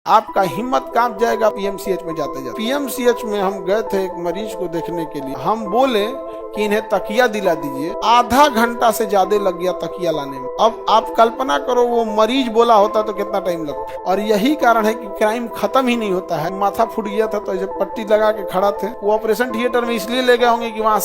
आपका हिम्मत कांप जाएगा पीएमसीएच में जाते जाते। पीएमसीएच में हम गए थे एक मरीज को देखने के लिए। हम बोले कि इन्हें तकिया दिला दीजिए, आधा घंटा से ज्यादा लग गया तकिया लाने में। अब आप कल्पना करो वो मरीज बोला होता तो कितना टाइम लगता। और यही कारण है कि क्राइम खत्म ही नहीं होता है। माथा फूट गया था तो जब पट्टी लगा के खड़ा थे, वो ऑपरेशन थिएटर में इसलिए ले गए होंगे कि वहां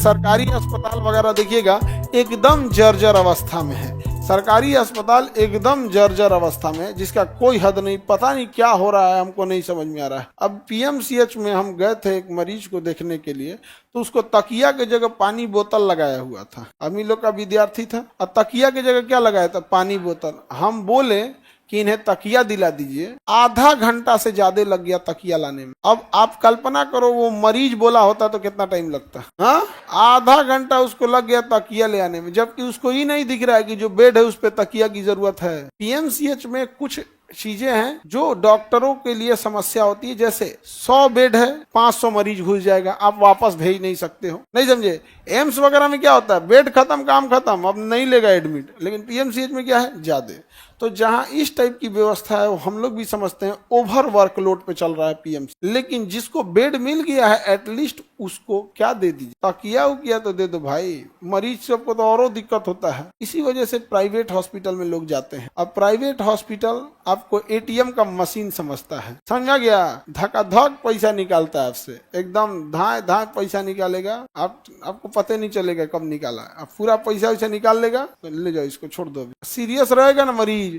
सरकारी अस्पताल वगैरह देखिएगा एकदम जर्जर अवस्था में है। सरकारी अस्पताल एकदम जर्जर अवस्था में, जिसका कोई हद नहीं। पता नहीं क्या हो रहा है, हमको नहीं समझ में आ रहा है। अब पीएमसीएच में हम गए थे एक मरीज को देखने के लिए, तो उसको तकिया के जगह पानी बोतल लगाया हुआ था। अमी लोग का विद्यार्थी था और तकिया के जगह क्या लगाया था? पानी बोतल। हम बोले कि इन्हें तकिया दिला दीजिए, आधा घंटा से ज्यादा लग गया तकिया लाने में। अब आप कल्पना करो वो मरीज बोला होता तो कितना टाइम लगता। हाँ, आधा घंटा उसको लग गया तकिया ले आने में, जबकि उसको ही नहीं दिख रहा है कि जो बेड है उस पे तकिया की जरूरत है। पीएमसीएच में कुछ चीजें हैं जो डॉक्टरों के लिए समस्या होती है। जैसे 100 बेड है, 500 मरीज घुस जाएगा, आप वापस भेज नहीं सकते हो। नहीं समझे? एम्स वगैरह में क्या होता है, बेड खत्म काम खत्म, अब नहीं लेगा एडमिट। लेकिन पीएमसीएच में क्या है, ज्यादा। तो जहां इस टाइप की व्यवस्था है, वो हम लोग भी समझते हैं ओवर वर्कलोड पे चल रहा है पीएमसी। लेकिन जिसको बेड मिल गया है, एटलीस्ट उसको क्या दे दीजिए, तकिया उकिया तो दे दो भाई। मरीज सबको तो और दिक्कत होता है। इसी वजह से प्राइवेट हॉस्पिटल में लोग जाते हैं। अब प्राइवेट हॉस्पिटल आपको एटीएम का मशीन समझता है, समझा गया? धकाधक पैसा निकालता है आपसे, एकदम धाए धाए पैसा निकालेगा। आपको पता नहीं चलेगा कब निकाला। अब पूरा पैसा वैसा निकाल लेगा तो ले जाओ, इसको छोड़ दो। सीरियस रहेगा ना मरीज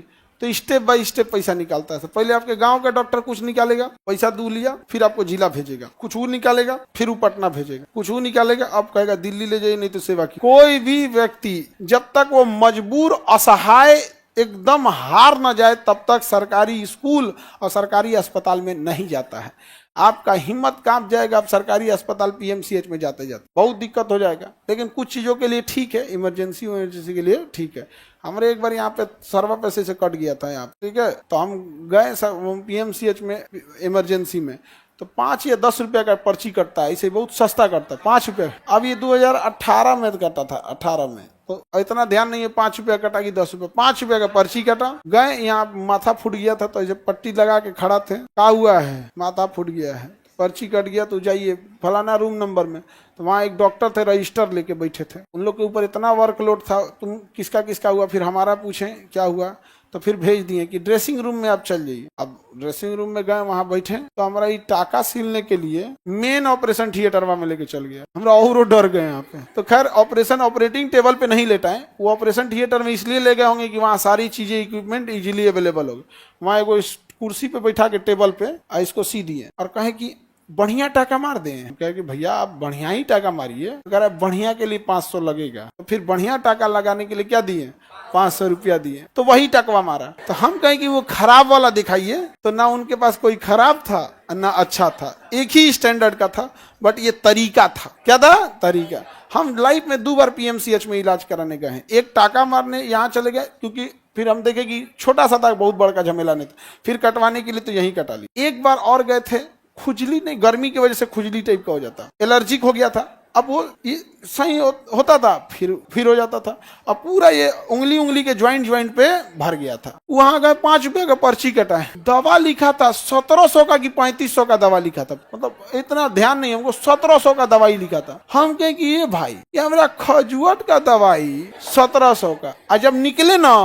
तो स्टेप बाय स्टेप पैसा निकालता है। पहले आपके गांव का डॉक्टर कुछ निकालेगा, पैसा दू लिया, फिर आपको जिला भेजेगा, कुछ वो निकालेगा, फिर वो पटना भेजेगा, कुछ वो निकालेगा, अब कहेगा दिल्ली ले जाइए नहीं तो सेवा की। कोई भी व्यक्ति जब तक वो मजबूर असहाय एकदम हार ना जाए तब तक सरकारी स्कूल और सरकारी अस्पताल में नहीं जाता है। आपका हिम्मत कांप जाएगा आप सरकारी अस्पताल पीएमसीएच में जाते जाते, बहुत दिक्कत हो जाएगा। लेकिन कुछ चीजों के लिए ठीक है, इमरजेंसी के लिए ठीक है। हमारे एक बार यहाँ पे सर्वर पैसे से कट गया था यहाँ, ठीक है, तो हम गए पीएमसीएच में इमरजेंसी में, तो 5 या 10 रुपया का पर्ची कटता है। इसे बहुत सस्ता कटता है, 5 रुपया। अब ये 2018 में कटा था, 18 में, तो इतना ध्यान नहीं है 5 रुपया कटा कि 10 रुपया। 5 रुपया का पर्ची कटा, गए यहाँ माथा फूट गया था तो जब पट्टी लगा के खड़ा थे, क्या हुआ है, माथा फूट गया है, पर्ची कट गया तो जाइए फलाना रूम नंबर में। तो वहाँ एक डॉक्टर थे, रजिस्टर लेके बैठे थे। उन लोग के ऊपर इतना वर्कलोड था, तुम किसका किसका हुआ, फिर हमारा पूछें क्या हुआ, तो फिर भेज दिए कि ड्रेसिंग रूम में आप चल जाइए। अब ड्रेसिंग रूम में गए, वहां बैठे, तो हमारा ये टाका सीलने के लिए मेन ऑपरेशन थिएटर में लेके चल गया। हमरा और डर गए यहाँ पे। तो खैर ऑपरेशन ऑपरेटिंग टेबल पे नहीं लेटाए, वो ऑपरेशन थिएटर में इसलिए ले गए होंगे कि वहाँ सारी चीजें इक्विपमेंट इजीली अवेलेबल होगी। वहाँ एगो कुर्सी पे बैठा के टेबल पे इसको सी दिए और कहे कि बढ़िया टाका मार दें। कहे कि भैया आप बढ़िया ही टाका मारिए, अगर आप बढ़िया के लिए 500 लगेगा, तो फिर बढ़िया टाका लगाने के लिए क्या दिए, 500 रुपया दिए। तो वही टकवा मारा। तो हम कहें कि वो खराब वाला दिखाइए, तो ना उनके पास कोई खराब था ना अच्छा था, एक ही स्टैंडर्ड का था, बट ये तरीका था। क्या था? तरीका। हम लाइफ में 2 बार पीएमसीएच में इलाज कराने गए हैं। एक टाका मारने यहाँ चले गए, क्योंकि फिर हम देखे कि छोटा सा था, बहुत बड़ा झमेला नहीं था, फिर कटवाने के लिए तो यही कटा ली। एक बार और गए थे, खुजली नहीं, गर्मी की वजह से खुजली टाइप का हो जाता, एलर्जिक हो गया था। अब वो ये सही होता था, फिर हो जाता था। अब पूरा ये उंगली के ज्वाइंट पे भर गया था। वहां गए, 5 रुपए का पर्ची कटा है, दवा लिखा था 1700 का कि 3500 का दवा लिखा था। मतलब इतना ध्यान नहीं हमको, 1700 का दवाई लिखा था। हम कहे कि ये भाई, ये हमारा खजुआट का दवाई 1700 का। और जब निकले ना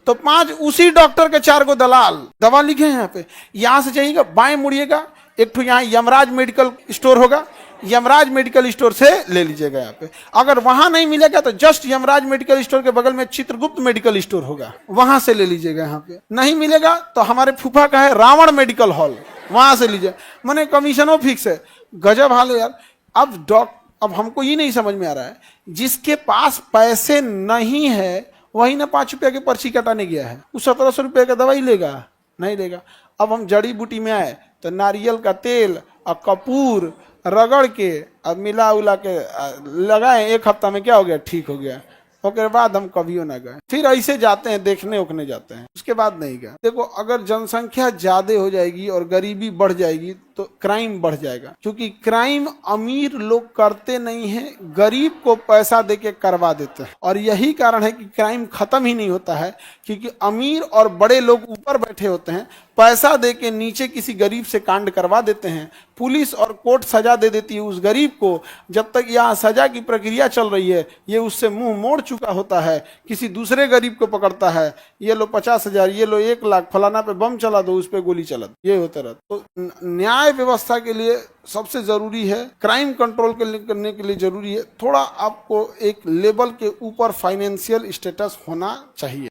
तो 5 उसी डॉक्टर के 4 को दलाल दवा लिखे हैं। यहाँ पे, यहाँ से जाइएगा, बाएं मुड़िएगा, एक तो यहाँ यमराज मेडिकल स्टोर होगा, यमराज मेडिकल स्टोर से ले लीजिएगा। यहाँ पे अगर वहां नहीं मिलेगा तो जस्ट यमराज मेडिकल स्टोर के बगल में चित्रगुप्त मेडिकल स्टोर होगा, वहां से ले लीजिएगा। यहाँ पे नहीं मिलेगा तो हमारे फूफा का है रावण मेडिकल हॉल, वहां से लीजिए। मैंने कमीशनों फिक्स है, गजब हाल है यार। अब हमको ये नहीं समझ में आ रहा है, जिसके पास पैसे नहीं है वही ना 5 रुपया की पर्ची कटाने गया है, वो 1700 रुपये का दवाई लेगा? नहीं लेगा। अब हम जड़ी बूटी में आए तो नारियल का तेल और कपूर रगड़ के और मिला उला के लगाए, 1 हफ्ता में क्या हो गया, ठीक हो गया। उसके बाद हम कभी ना गए। फिर ऐसे जाते हैं, देखने उखने जाते हैं, उसके बाद नहीं गए। देखो, अगर जनसंख्या ज्यादा हो जाएगी और गरीबी बढ़ जाएगी तो क्राइम बढ़ जाएगा, क्योंकि क्राइम अमीर लोग करते नहीं हैं, गरीब को पैसा देके करवा देते हैं। और यही कारण है कि क्राइम खत्म ही नहीं होता है, क्योंकि अमीर और बड़े लोग ऊपर बैठे होते हैं, पैसा देके नीचे किसी गरीब से कांड करवा देते हैं। पुलिस और कोर्ट सजा दे देती है उस गरीब को। जब तक यहाँ सजा की प्रक्रिया चल रही है, ये उससे मुंह मोड़ चुका होता है, किसी दूसरे गरीब को पकड़ता है, ये लो 50,000, ये लो 1 लाख, फलाना पे बम चला दो, उस पे गोली चला दो, ये होता रहता। तो न्याय व्यवस्था के लिए सबसे जरूरी है, क्राइम कंट्रोल करने के लिए जरूरी है, थोड़ा आपको एक लेवल के ऊपर फाइनेंशियल स्टेटस होना चाहिए।